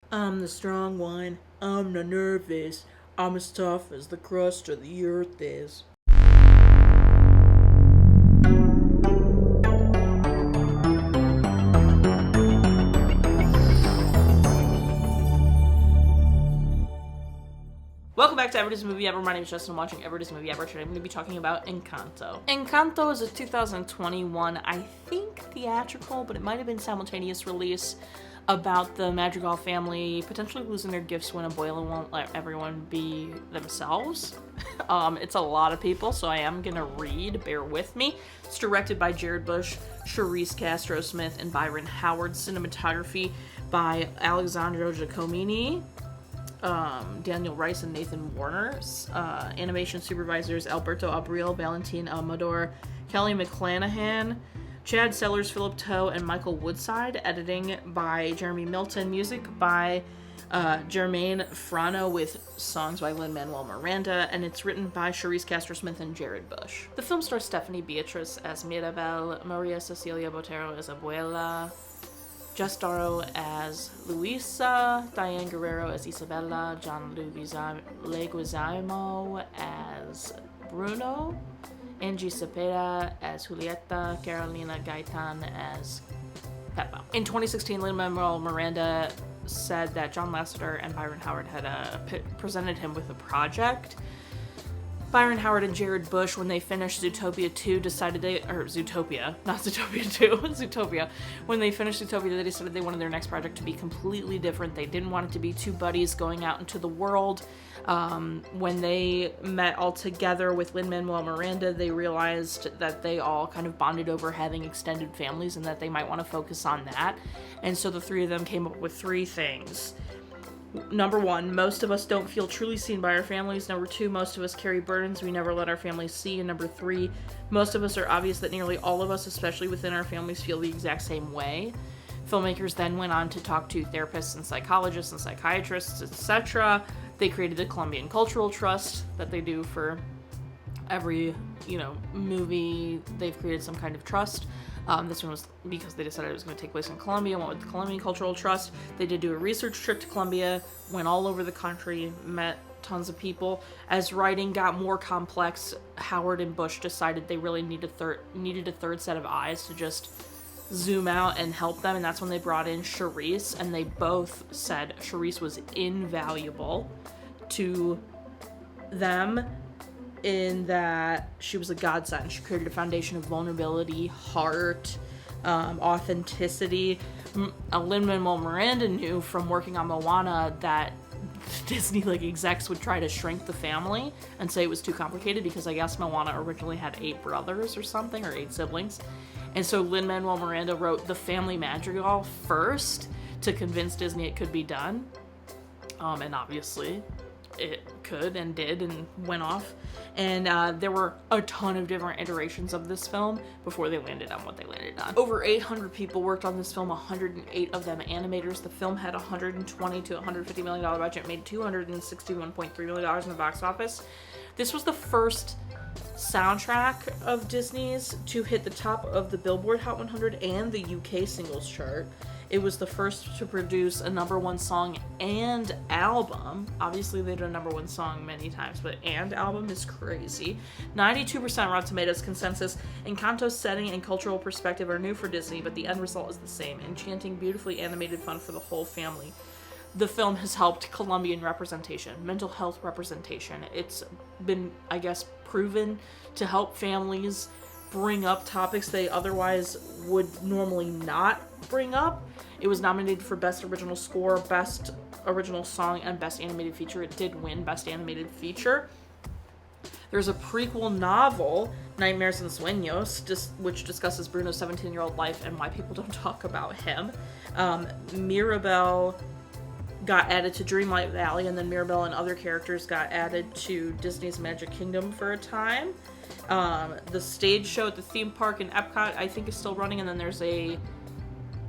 I'm the strong one. I'm not nervous. I'm as tough as the crust of the earth is. Welcome back to Everyday Movie Ever. My name is Jess and I'm watching Everyday Movie Ever. Today I'm going to be talking about Encanto. Encanto is a 2021, I think, theatrical, but it might have been simultaneous release about the Madrigal family potentially losing their gifts when Abuela won't let everyone be themselves. It's a lot of people, so I am going to read. Bear with me. It's directed by Jared Bush, Charise, Castro Smith, and Byron Howard. Cinematography by Alessandro Jacomini. Daniel Rice and Nathan Warner. Animation supervisors Alberto, Abril, Valentin, Amador, Kelly McClanahan, Chad Sellers, Philip Toe, and Michael Woodside. Editing by Jeremy Milton. Music by Jermaine Frano with songs by Lin-Manuel Miranda, and it's written by Charise, Castro Smith, and Jared Bush. The film stars Stephanie Beatriz as Mirabel, Maria Cecilia Botero as Abuela, Jess Darrow as Luisa, Diane Guerrero as Isabella, John Leguizamo as Bruno, Angie Cepeda as Julieta, Carolina Gaitan as Peppa. In 2016, Lin-Manuel Miranda said that John Lasseter and Byron Howard had presented him with a project. Byron Howard and Jared Bush, when they finished Zootopia 2, Zootopia. When they finished Zootopia, they decided they wanted their next project to be completely different. They didn't want it to be two buddies going out into the world. When they met all together with Lin-Manuel Miranda, they realized that they all kind of bonded over having extended families and that they might want to focus on that. And so the three of them came up with three things. Number one, most of us don't feel truly seen by our families. Number two, most of us carry burdens we never let our families see. And number three, most of us are obvious that nearly all of us, especially within our families, feel the exact same way. Filmmakers then went on to talk to therapists and psychologists and psychiatrists, etc. They created the Colombian Cultural Trust that they do for every, movie. They've created some kind of trust. This one was because they decided it was going to take place in Colombia, went with the Colombian Cultural Trust. They did do a research trip to Colombia, went all over the country, met tons of people. As writing got more complex, Howard and Bush decided they really needed a third set of eyes to just zoom out and help them, and that's when they brought in Charise, and they both said Charise was invaluable to them in that she was a godsend. She created a foundation of vulnerability, heart, authenticity. Lin-Manuel Miranda knew from working on Moana that Disney execs would try to shrink the family and say it was too complicated because I guess Moana originally had 8 brothers or something, or 8 siblings. And so Lin-Manuel Miranda wrote the family madrigal first to convince Disney it could be done. And obviously it could and did and went off. And there were a ton of different iterations of this film before they landed on what they landed on. Over 800 people worked on this film, 108 of them animators. The film had $120 to $150 million budget, made $261.3 million in the box office. This was the first soundtrack of Disney's to hit the top of the Billboard Hot 100 and the UK singles chart. It was the first to produce a #1 song and album. Obviously, they did a #1 song many times, but and album is crazy. 92% Rotten Tomatoes consensus. Encanto's setting and cultural perspective are new for Disney, but the end result is the same. Enchanting, beautifully animated fun for the whole family. The film has helped Colombian representation, mental health representation. It's been, I guess, proven to help families bring up topics they otherwise would normally not bring up. It was nominated for Best Original Score, Best Original Song, and Best Animated Feature. It did win Best Animated Feature. There's a prequel novel, Nightmares and Sueños, which discusses Bruno's 17-year-old life and why people don't talk about him. Mirabel got added to Dreamlight Valley, and then Mirabel and other characters got added to Disney's Magic Kingdom for a time. The stage show at the theme park in Epcot, I think, is still running, and then there's a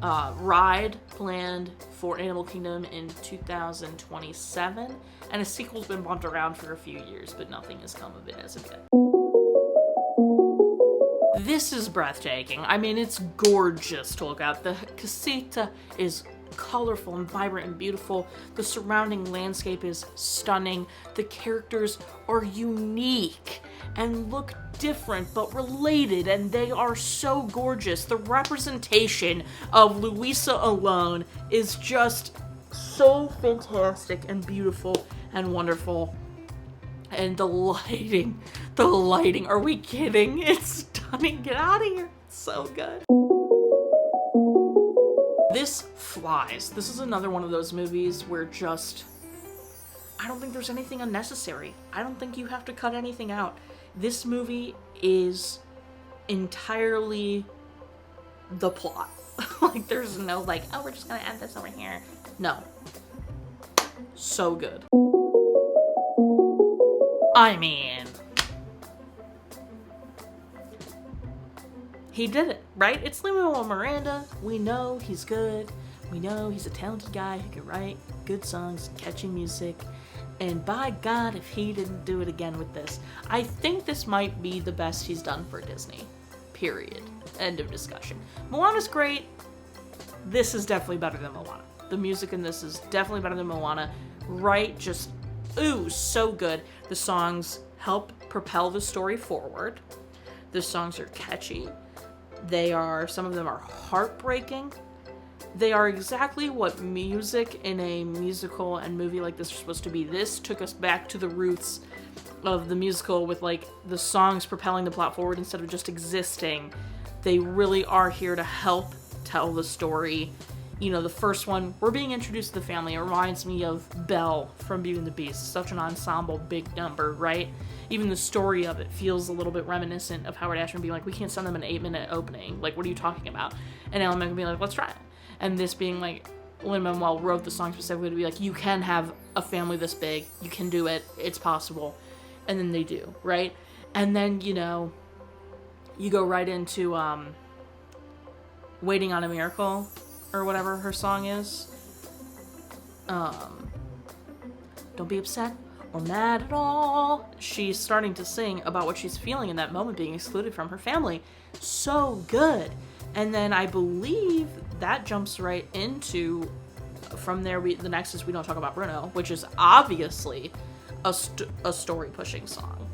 ride planned for Animal Kingdom in 2027, and a sequel's been bumped around for a few years, but nothing has come of it as of yet. This is breathtaking. I mean, it's gorgeous to look at. The casita is colorful and vibrant and beautiful. The surrounding landscape is stunning. The characters are unique and look different but related, and they are so gorgeous. The representation of Luisa alone is just so fantastic and beautiful and wonderful. And the lighting, are we kidding? It's stunning. Get out of here. It's so good. This flies. This is another one of those movies where just, I don't think there's anything unnecessary. I don't think you have to cut anything out. This movie is entirely the plot. Like, there's no like, oh, we're just gonna add this over here. No. So good. I mean, he did it, right? It's Lin-Manuel Miranda. We know he's good. We know he's a talented guy who can write good songs, catchy music. And by God, if he didn't do it again with this. I think this might be the best he's done for Disney. Period. End of discussion. Moana's great. This is definitely better than Moana. The music in this is definitely better than Moana. Right? Just, ooh, so good. The songs help propel the story forward. The songs are catchy. Some of them are heartbreaking. They are exactly what music in a musical and movie like this are supposed to be. This took us back to the roots of the musical with like the songs propelling the plot forward instead of just existing. They really are here to help tell the story. You know, the first one, we're being introduced to the family. It reminds me of Belle from Beauty and the Beast. Such an ensemble, big number, right? Even the story of it feels a little bit reminiscent of Howard Ashman being like, we can't send them an 8-minute opening. Like, what are you talking about? And Alan Menken being like, let's try it. And this being like, Lin-Manuel wrote the song specifically to be like, you can have a family this big. You can do it. It's possible. And then they do, right? And then, you know, you go right into Waiting on a Miracle, or whatever her song is. Don't be upset or mad at all. She's starting to sing about what she's feeling in that moment, being excluded from her family. So good. And then I believe that jumps right into, from there, the next is We Don't Talk About Bruno, which is obviously a story pushing song.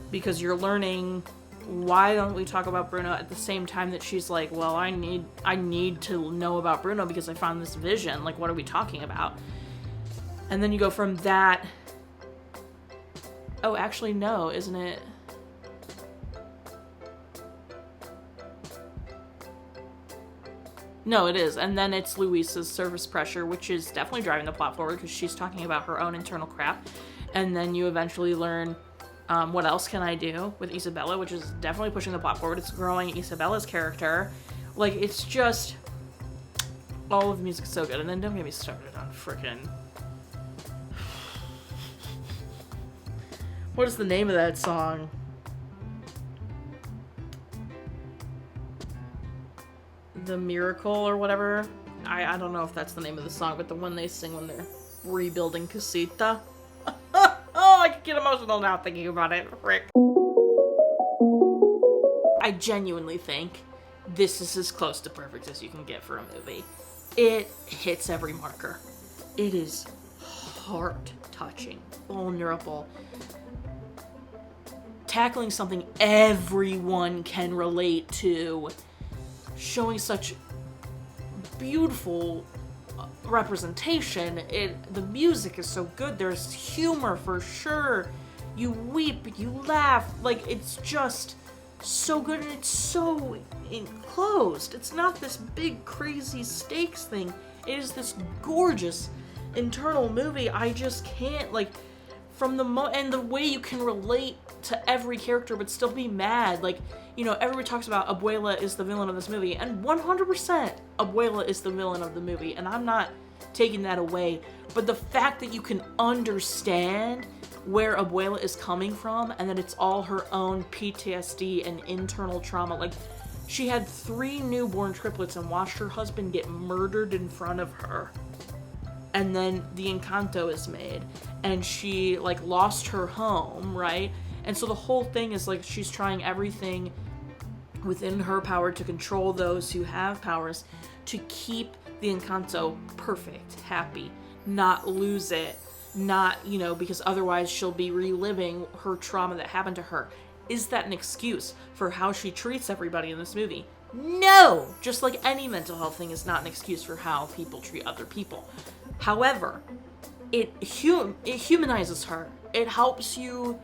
Because you're learning, why don't we talk about Bruno at the same time that she's like, well, I need to know about Bruno because I found this vision. Like, what are we talking about? And then you go from that. Oh, actually, no, isn't it? No, it is. And then it's Luisa's Service Pressure, which is definitely driving the plot forward because she's talking about her own internal crap. And then you eventually learn What Else Can I Do with Isabella, which is definitely pushing the plot forward. It's growing Isabella's character. Like, it's just, all of the music is so good. And then don't get me started on frickin', what is the name of that song? The Miracle or whatever. I don't know if that's the name of the song, but the one they sing when they're rebuilding Casita. Oh, I can get emotional now thinking about it. Frick. I genuinely think this is as close to perfect as you can get for a movie. It hits every marker. It is heart-touching, vulnerable, tackling something everyone can relate to, showing such beautiful representation. The music is so good. There's humor for sure. You weep, you laugh. Like, it's just so good, and it's so enclosed. It's not this big crazy stakes thing. It is this gorgeous internal movie. I just can't, like, from the and the way you can relate to every character but still be mad. Like, you know, everybody talks about Abuela is the villain of this movie, and 100% Abuela is the villain of the movie, and I'm not taking that away, but the fact that you can understand where Abuela is coming from and that it's all her own PTSD and internal trauma. Like, she had 3 newborn triplets and watched her husband get murdered in front of her. And then the Encanto is made, and she, like, lost her home, right? And so the whole thing is, like, she's trying everything within her power to control those who have powers, to keep the Encanto perfect, happy, not lose it, not, because otherwise she'll be reliving her trauma that happened to her. Is that an excuse for how she treats everybody in this movie? No! Just like any mental health thing is not an excuse for how people treat other people. However, it humanizes her. It helps you,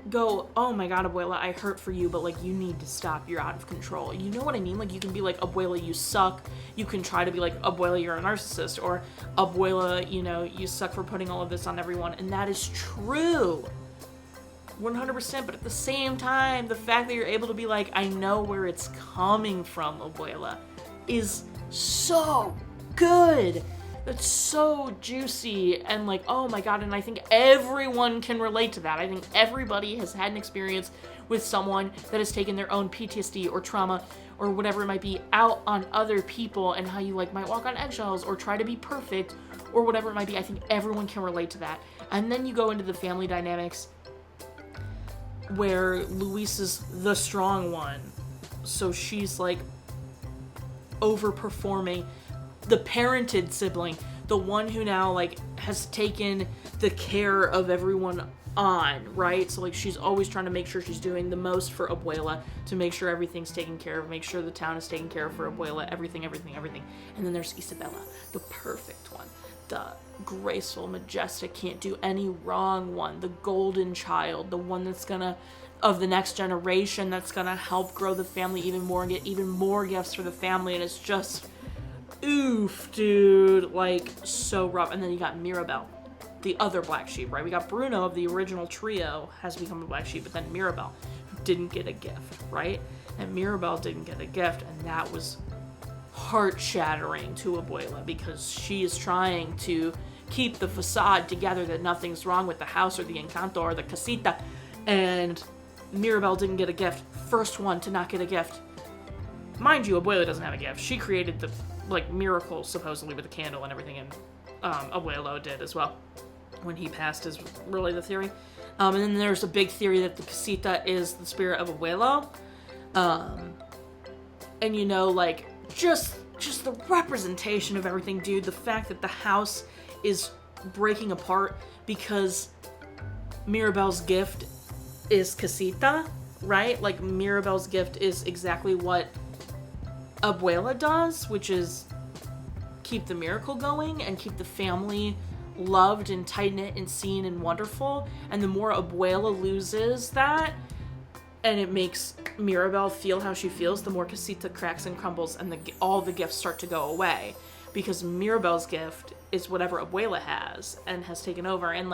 go, oh my god, Abuela, I hurt for you, but, you need to stop. You're out of control. You know what I mean? You can be like, Abuela, you suck. You can try to be like, Abuela, you're a narcissist. Or, Abuela, you suck for putting all of this on everyone. And that is true. 100%, but at the same time, the fact that you're able to be like, I know where it's coming from, Abuela, is so good. It's so juicy and oh my god, and I think everyone can relate to that. I think everybody has had an experience with someone that has taken their own PTSD or trauma or whatever it might be out on other people, and how you might walk on eggshells or try to be perfect or whatever it might be. I think everyone can relate to that. And then you go into the family dynamics where Luis is the strong one, so she's overperforming the parented sibling, the one who now has taken the care of everyone on, right? So she's always trying to make sure she's doing the most for Abuela, to make sure everything's taken care of, make sure the town is taken care of for Abuela, everything. And then there's Isabella, the perfect one, the graceful, majestic, can't do any wrong one, the golden child, the one that's gonna, of the next generation, that's gonna help grow the family even more and get even more gifts for the family. And it's just, oof, dude, so rough. And then you got Mirabel, the other black sheep, right? We got Bruno of the original trio has become a black sheep, but then Mirabel, who didn't get a gift, right? And Mirabel didn't get a gift, and that was heart-shattering to Abuela, because she is trying to keep the facade together that nothing's wrong with the house or the Encanto or the casita, and Mirabel didn't get a gift. First one to not get a gift. Mind you, Abuela doesn't have a gift. She created the miracle supposedly with the candle and everything, and Abuelo did as well when he passed, is really the theory. And then there's a big theory that the casita is the spirit of Abuelo. And just the representation of everything, dude. The fact that the house is breaking apart because Mirabel's gift is casita, right? Mirabel's gift is exactly what Abuela does, which is keep the miracle going and keep the family loved and tight-knit and seen and wonderful. And the more Abuela loses that, and it makes Mirabel feel how she feels, the more casita cracks and crumbles, and all the gifts start to go away, because Mirabel's gift is whatever Abuela has and has taken over. And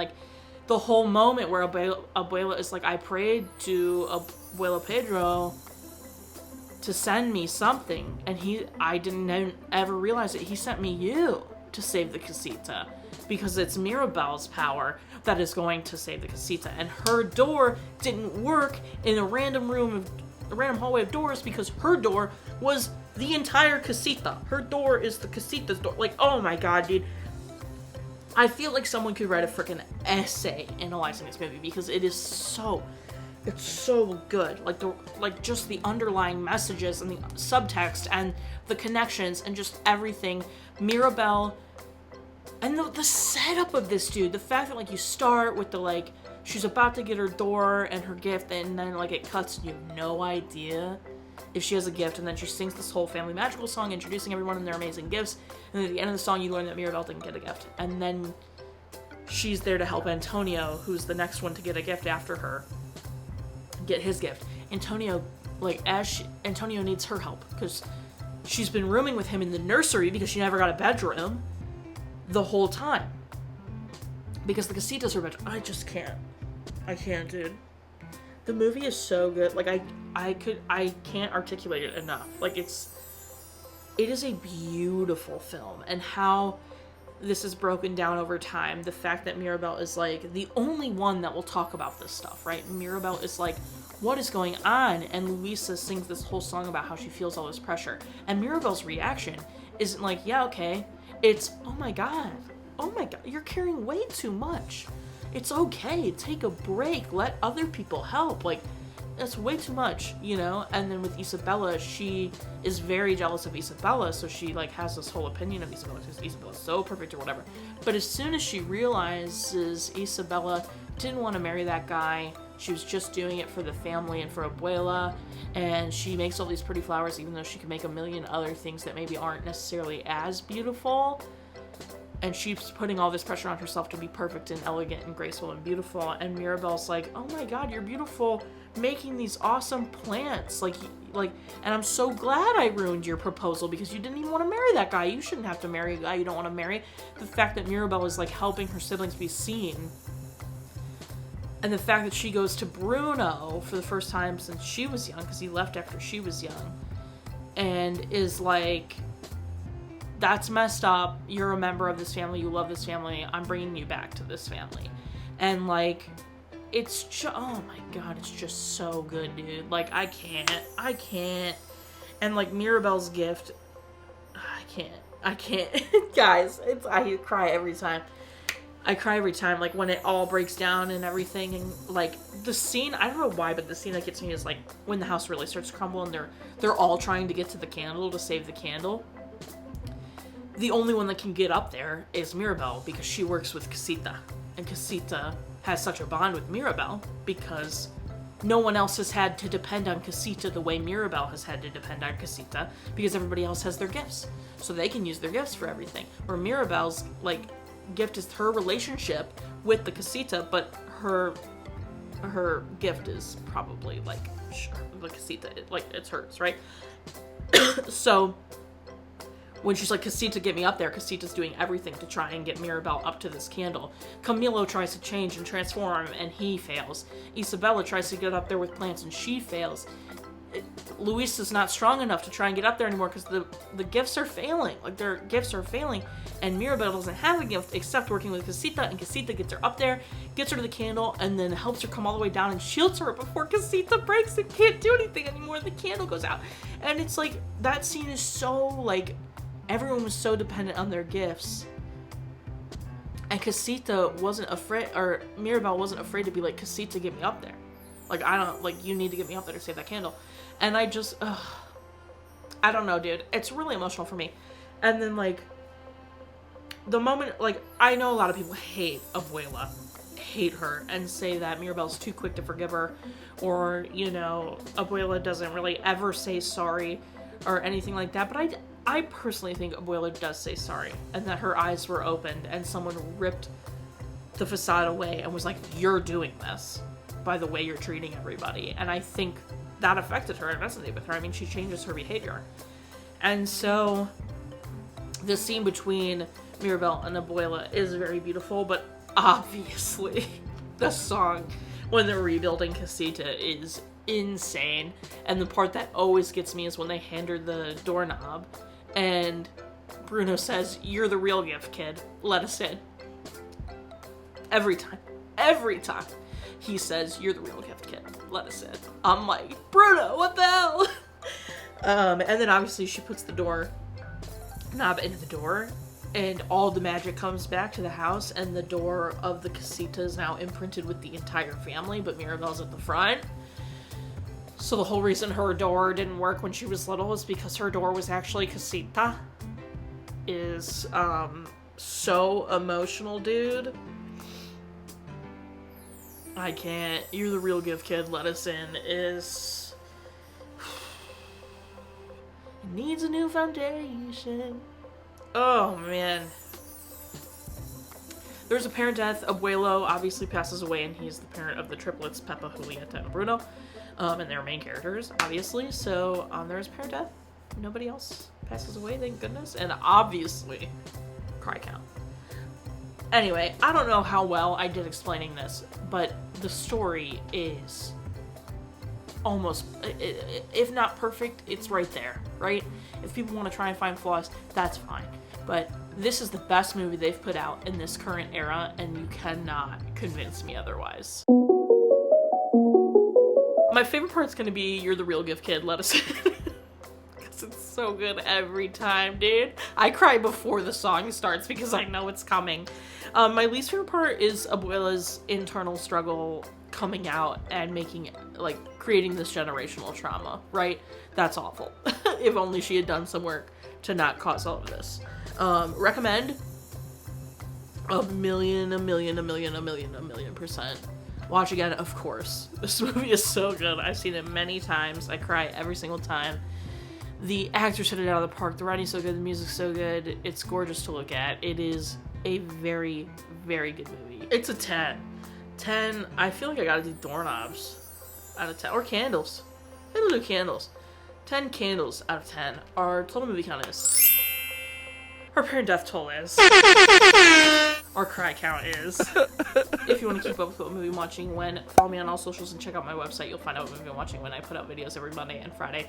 the whole moment where Abuela is I prayed to Abuelo Pedro to send me something, and I didn't ever realize it. He sent me you to save the casita, because it's Mirabel's power that is going to save the casita. And her door didn't work in a random hallway of doors, because her door was the entire casita. Her door is the casita's door. Oh my god, dude. I feel like someone could write a freaking essay analyzing this movie, because it's so good. Just the underlying messages and the subtext and the connections and just everything. Mirabel, and the setup of this, dude. The fact that you start with the she's about to get her door and her gift, and then it cuts and you have no idea if she has a gift, and then she sings this whole family magical song introducing everyone and their amazing gifts, and then at the end of the song you learn that Mirabel didn't get a gift, and then she's there to help Antonio, who's the next one to get a gift after her, get his gift. Antonio Antonio needs her help, because she's been rooming with him in the nursery because she never got a bedroom the whole time, because the casita's her bedroom. I can't, dude. The movie is so good. I can't articulate it enough. It is a beautiful film, and how this is broken down over time. The fact that Mirabel is the only one that will talk about this stuff, right? Mirabel is what is going on? And Luisa sings this whole song about how she feels all this pressure. And Mirabel's reaction isn't yeah, okay. It's, oh my god, you're carrying way too much. It's okay, take a break, let other people help. that's way too much, you know? And then with Isabella, she is very jealous of Isabella, so she, like, has this whole opinion of Isabella, because Isabella's so perfect or whatever. But as soon as she realizes Isabella didn't want to marry that guy, she was just doing it for the family and for Abuela, and she makes all these pretty flowers, even though she can make a million other things that maybe aren't necessarily as beautiful. And she's putting all this pressure on herself to be perfect and elegant and graceful and beautiful. And Mirabel's like, oh my God, you're beautiful, making these awesome plants. Like, and I'm so glad I ruined your proposal because you didn't even want to marry that guy. You shouldn't have to marry a guy you don't want to marry. The fact that Mirabel is like helping her siblings be seen. And the fact that she goes to Bruno for the first time since she was young, because he left after she was young, and is like, that's messed up. You're a member of this family. You love this family. I'm bringing you back to this family. And, like, it's just, oh my God, it's just so good, dude. Like, I can't. And, like, Mirabel's gift, I can't. Guys, I cry every time. Like, when it all breaks down and everything. And, like, the scene, I don't know why, but the scene that gets me is, like, when the house really starts to crumble and they're all trying to get to the candle to save the candle. The only one that can get up there is Mirabel, because she works with Casita. And Casita has such a bond with Mirabel because no one else has had to depend on Casita the way Mirabel has had to depend on Casita, because everybody else has their gifts. So they can use their gifts for everything. Where Mirabel's, like, gift is her relationship with the Casita, but her gift is probably, like, sure, the Casita, like, it's hers, right? So when she's like, Casita, get me up there, Casita's doing everything to try and get Mirabel up to this candle. Camilo tries to change and transform, and he fails. Isabella tries to get up there with plants, and she fails. Luis is not strong enough to try and get up there anymore because the gifts are failing. Like, their gifts are failing, and Mirabel doesn't have a gift except working with Casita, and Casita gets her up there, gets her to the candle, and then helps her come all the way down and shields her before Casita breaks and can't do anything anymore. The candle goes out. And it's like, that scene is so, like, everyone was so dependent on their gifts. And Casita wasn't afraid, or Mirabel wasn't afraid to be like, Casita, get me up there. Like, you need to get me up there to save that candle. And I just, I don't know, dude. It's really emotional for me. And then, like, the moment, like, I know a lot of people hate Abuela, hate her, and say that Mirabel's too quick to forgive her, or, you know, Abuela doesn't really ever say sorry, or anything like that. But I personally think Abuela does say sorry, and that her eyes were opened, and someone ripped the facade away and was like, you're doing this by the way you're treating everybody. And I think that affected her and resonated with her. I mean, she changes her behavior. And so the scene between Mirabel and Abuela is very beautiful, but obviously the song when they're rebuilding Casita is insane. And the part that always gets me is when they hand her the doorknob and Bruno says, you're the real gift, kid. Let us in. Every time he says, you're the real gift, kid. Let us in. I'm like, Bruno, what the hell? And then obviously she puts the door knob into the door, and all the magic comes back to the house, and the door of the Casita is now imprinted with the entire family, but Mirabel's at the front. So the whole reason her door didn't work when she was little is because her door was actually Casita. Is so emotional, dude. I can't. You're the real gift, kid. Let us in. Is it needs a new foundation. Oh man. There's a parent death. Abuelo obviously passes away, and he's the parent of the triplets, Pepa, Julieta, and Bruno. And they're main characters, obviously. So there's parent death. Nobody else passes away, thank goodness. And obviously, cry count. Anyway, I don't know how well I did explaining this, but the story is almost, if not perfect, it's right there, right? If people want to try and find flaws, that's fine. But this is the best movie they've put out in this current era, and you cannot convince me otherwise. My favorite part's gonna be, you're the real gift, kid, let us in. Because it's so good every time, dude. I cry before the song starts because I know it's coming. My least favorite part is Abuela's internal struggle coming out and creating this generational trauma, right? That's awful. If only she had done some work to not cause all of this. Recommend a million %. Watch again, of course. This movie is so good. I've seen it many times. I cry every single time. The actors hit it out of the park. The writing's so good. The music's so good. It's gorgeous to look at. It is a very, very good movie. It's a 10. 10, I feel like I gotta do doorknobs out of 10. Or candles. I'll do candles. 10 candles out of 10. Our total movie count is. Our parent death toll is. Our cry count is. If you want to keep up with what movie I'm watching when, follow me on all socials and check out my website. You'll find out what movie I'm watching when I put out videos every Monday and Friday.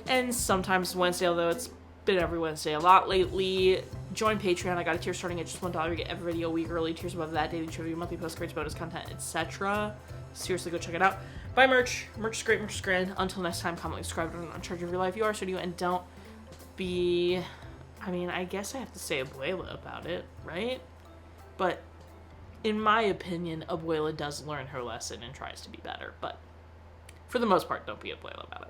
And sometimes Wednesday, although it's been every Wednesday a lot lately. Join Patreon. I got a tier starting at just $1. You get every video a week early. Tiers above that, daily trivia, monthly postcards, bonus content, etc. Seriously, go check it out. Buy merch. Merch is great. Merch is grand. Until next time, comment, subscribe, and on charge of your life. You are, so do you, and don't be... I mean, I guess I have to say Abuela about it, right? But in my opinion, Abuela does learn her lesson and tries to be better. But for the most part, don't be Abuela about it.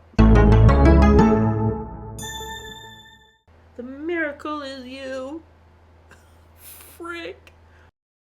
The miracle is you. Frick.